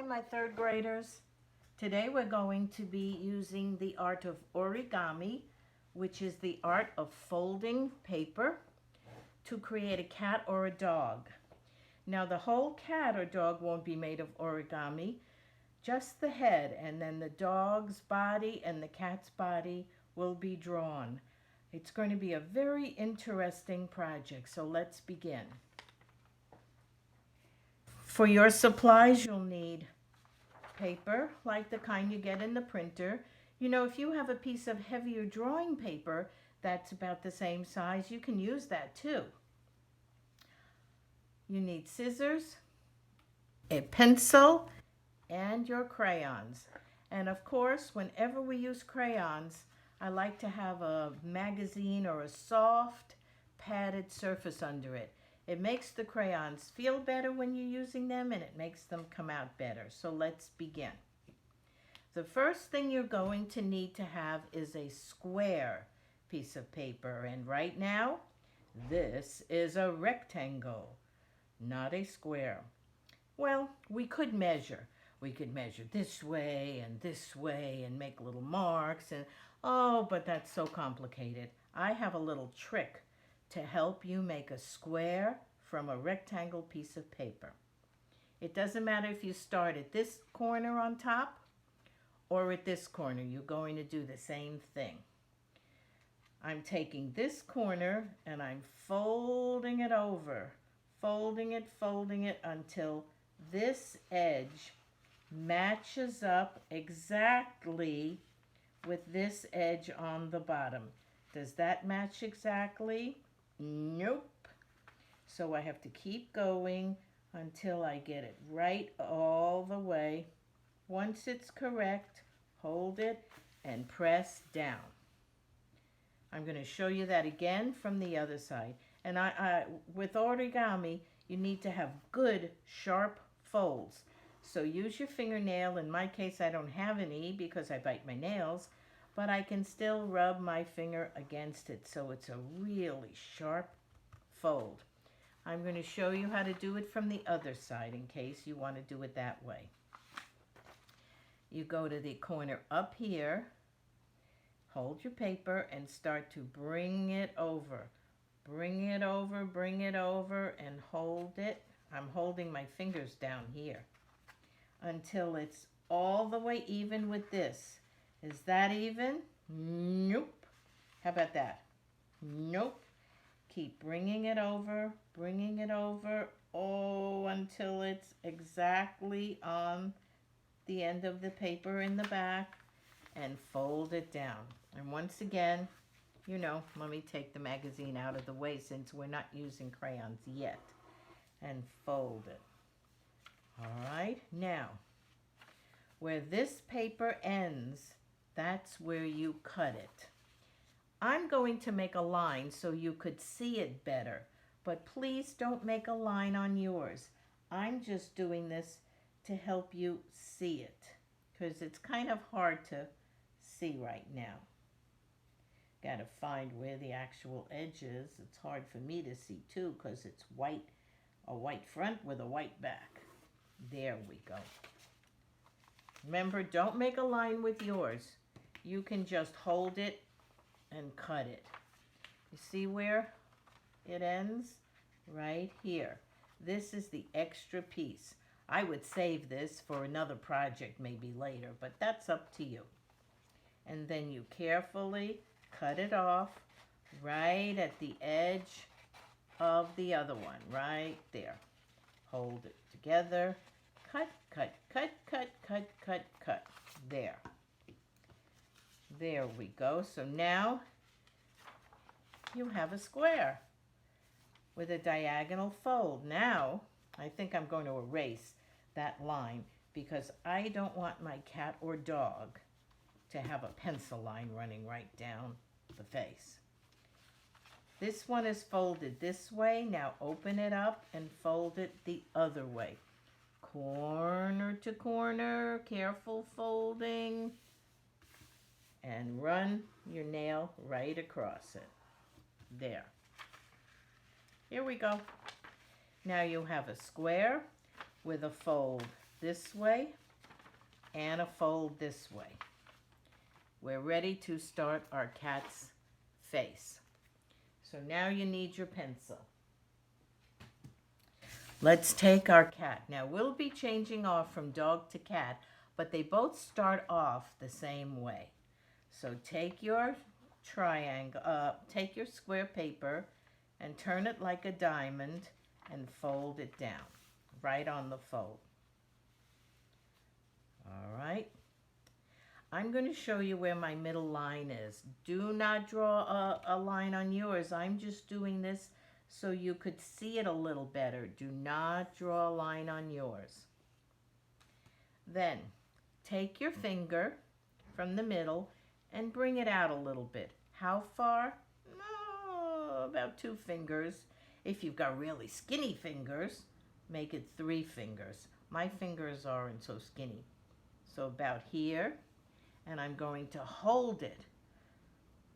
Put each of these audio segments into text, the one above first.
Hi, my third graders. Today we're going to be using the art of origami, which is the art of folding paper to create a cat or a dog. Now the whole cat or dog won't be made of origami, just the head, and then the dog's body and the cat's body will be drawn. It's going to be a very interesting project, so let's begin. For your supplies, you'll need paper, like the kind you get in the printer. You know, if you have a piece of heavier drawing paper that's about the same size, you can use that too. You need scissors, a pencil, and your crayons. And of course, whenever we use crayons, I like to have a magazine or a soft padded surface under it. It makes the crayons feel better when you're using them, and it makes them come out better. So let's begin. The first thing you're going to need to have is a square piece of paper. And right now, this is a rectangle, not a square. Well, we could measure. We could measure this way and make little marks. But that's so complicated. I have a little trick to help you make a square from a rectangle piece of paper. It doesn't matter if you start at this corner on top or at this corner. You're going to do the same thing. I'm taking this corner and I'm folding it over, folding it until this edge matches up exactly with this edge on the bottom. Does that match exactly? Nope. So I have to keep going until I get it right all the way. Once it's correct, hold it and press down. I'm going to show you that again from the other side. And with origami, you need to have good, sharp folds. So use your fingernail. In my case, I don't have any because I bite my nails, but I can still rub my finger against it so it's a really sharp fold. I'm going to show you how to do it from the other side in case you want to do it that way. You go to the corner up here, hold your paper, and start to bring it over. Bring it over, and hold it. I'm holding my fingers down here until it's all the way even with this. Is that even? Nope. How about that? Nope. Keep bringing it over, until it's exactly on the end of the paper in the back, and fold it down. And once again, let me take the magazine out of the way since we're not using crayons yet, and fold it. All right, now, where this paper ends, that's where you cut it. I'm going to make a line so you could see it better, but please don't make a line on yours. I'm just doing this to help you see it because it's kind of hard to see right now. Got to find where the actual edge is. It's hard for me to see too because it's white, a white front with a white back. There we go. Remember, don't make a line with yours. You can just hold it and cut it. You see where it ends? Right here. This is the extra piece. I would save this for another project maybe later, but that's up to you. And then you carefully cut it off right at the edge of the other one, right there. Hold it together. Cut. There. There we go. So now you have a square with a diagonal fold. Now, I think I'm going to erase that line because I don't want my cat or dog to have a pencil line running right down the face. This one is folded this way. Now open it up and fold it the other way. Corner to corner, careful folding, and run your nail right across it. There. Here we go. Now you have a square with a fold this way and a fold this way. We're ready to start our cat's face. So now you need your pencil. Let's take our cat. Now we'll be changing off from dog to cat, but they both start off the same way. So take your triangle, take your square paper and turn it like a diamond and fold it down, right on the fold. All right. I'm going to show you where my middle line is. Do not draw a line on yours. I'm just doing this so you could see it a little better. Do not draw a line on yours. Then take your finger from the middle and bring it out a little bit. How far? Oh, about 2 fingers. If you've got really skinny fingers, make it 3 fingers. My fingers aren't so skinny. So about here, and I'm going to hold it.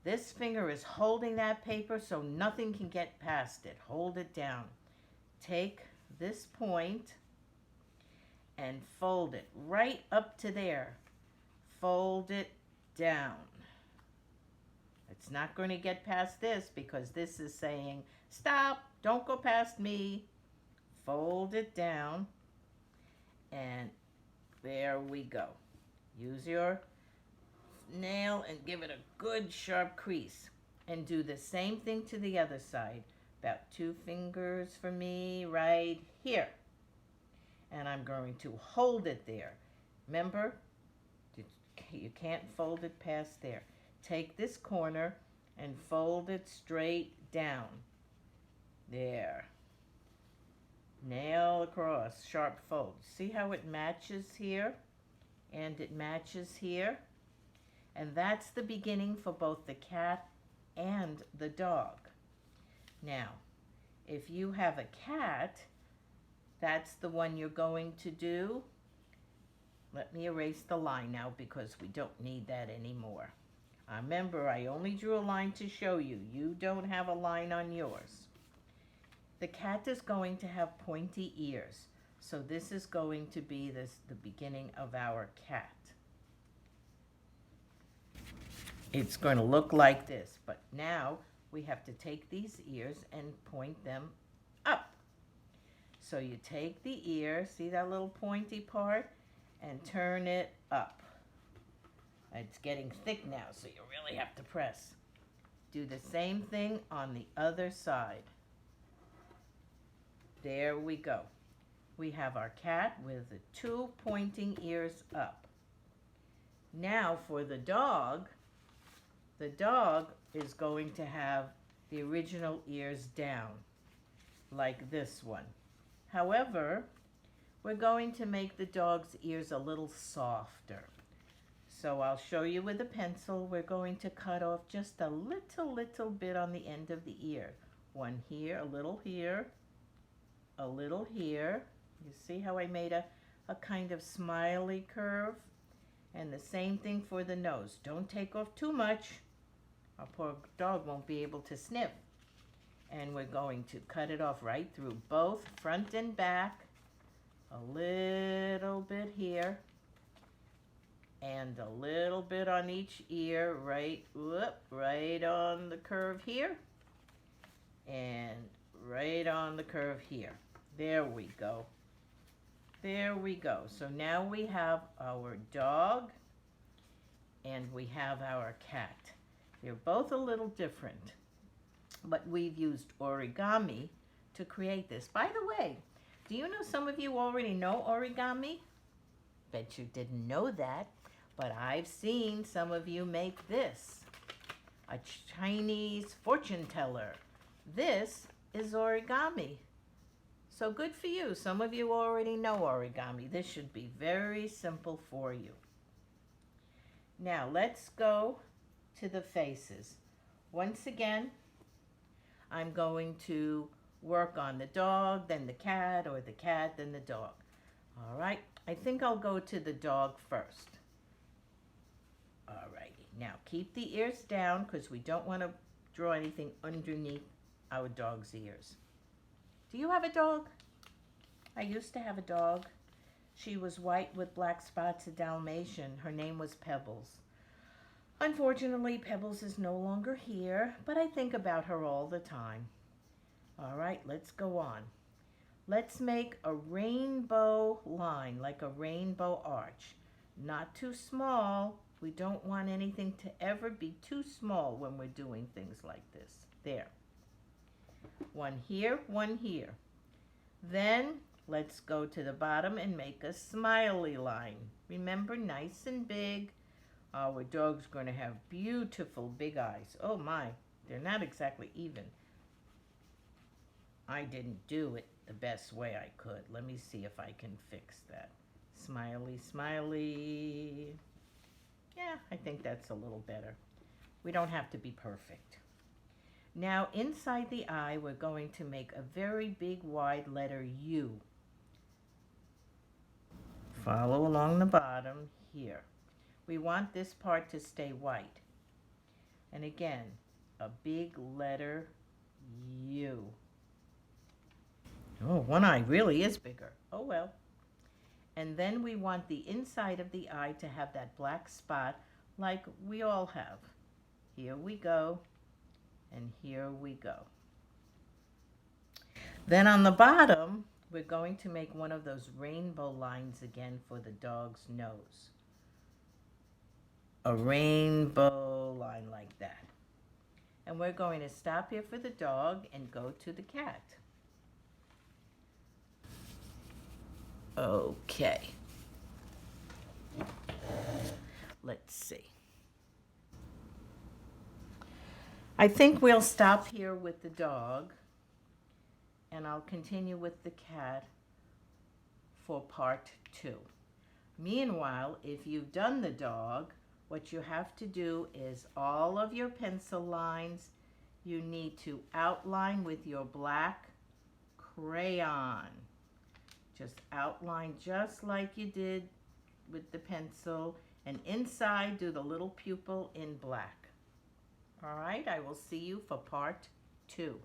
This finger is holding that paper so nothing can get past it. Hold it down. Take this point and fold it right up to there. Fold it down. It's not going to get past this because this is saying, stop, don't go past me. Fold it down, and there we go. Use your nail and give it a good sharp crease. And do the same thing to the other side. About 2 fingers for me right here. And I'm going to hold it there. Remember, you can't fold it past there. Take this corner and fold it straight down. There. Nail across, sharp fold. See how it matches here? And it matches here? And that's the beginning for both the cat and the dog. Now, if you have a cat, that's the one you're going to do. Let me erase the line now because we don't need that anymore. Remember, I only drew a line to show you. You don't have a line on yours. The cat is going to have pointy ears. So this is going to be the beginning of our cat. It's going to look like this, but now we have to take these ears and point them up. So you take the ear, see that little pointy part, and turn it up. It's getting thick now, so you really have to press. Do the same thing on the other side. There we go. We have our cat with the 2 pointing ears up. Now for the dog is going to have the original ears down, like this one. However, we're going to make the dog's ears a little softer. So I'll show you with a pencil. We're going to cut off just a little bit on the end of the ear. One here, a little here, a little here. You see how I made a kind of smiley curve? And the same thing for the nose. Don't take off too much. Our poor dog won't be able to sniff. And we're going to cut it off right through both front and back. A little bit here. And a little bit on each ear, right on the curve here. And right on the curve here. There we go. There we go. So now we have our dog and we have our cat. They're both a little different, but we've used origami to create this. By the way, do you know some of you already know origami? Bet you didn't know that, but I've seen some of you make this, a Chinese fortune teller. This is origami. So good for you. Some of you already know origami. This should be very simple for you. Now let's go to the faces. Once again, I'm going to work on the dog, then the cat, or the cat, then the dog. All right, I think I'll go to the dog first. All righty, now keep the ears down because we don't want to draw anything underneath our dog's ears. Do you have a dog? I used to have a dog. She was white with black spots, a Dalmatian. Her name was Pebbles. Unfortunately, Pebbles is no longer here, but I think about her all the time. All right, let's go on. Let's make a rainbow line, like a rainbow arch. Not too small. We don't want anything to ever be too small when we're doing things like this. There. One here, one here. Then let's go to the bottom and make a smiley line. Remember, nice and big. Our dog's going to have beautiful big eyes. Oh my, they're not exactly even. I didn't do it the best way I could. Let me see if I can fix that. Smiley, smiley. Yeah, I think that's a little better. We don't have to be perfect. Now, inside the eye, we're going to make a very big, wide letter U. Follow along the bottom here. We want this part to stay white. And again, a big letter U. Oh, one eye really is bigger. Oh well. And then we want the inside of the eye to have that black spot like we all have. Here we go, and here we go. Then on the bottom, we're going to make one of those rainbow lines again for the dog's nose. A rainbow line like that. And we're going to stop here for the dog and go to the cat. Okay. Let's see. I think we'll stop here with the dog, and I'll continue with the cat for part 2. Meanwhile, if you've done the dog, what you have to do is all of your pencil lines, you need to outline with your black crayon. Just outline just like you did with the pencil, and inside do the little pupil in black. All right, I will see you for part 2.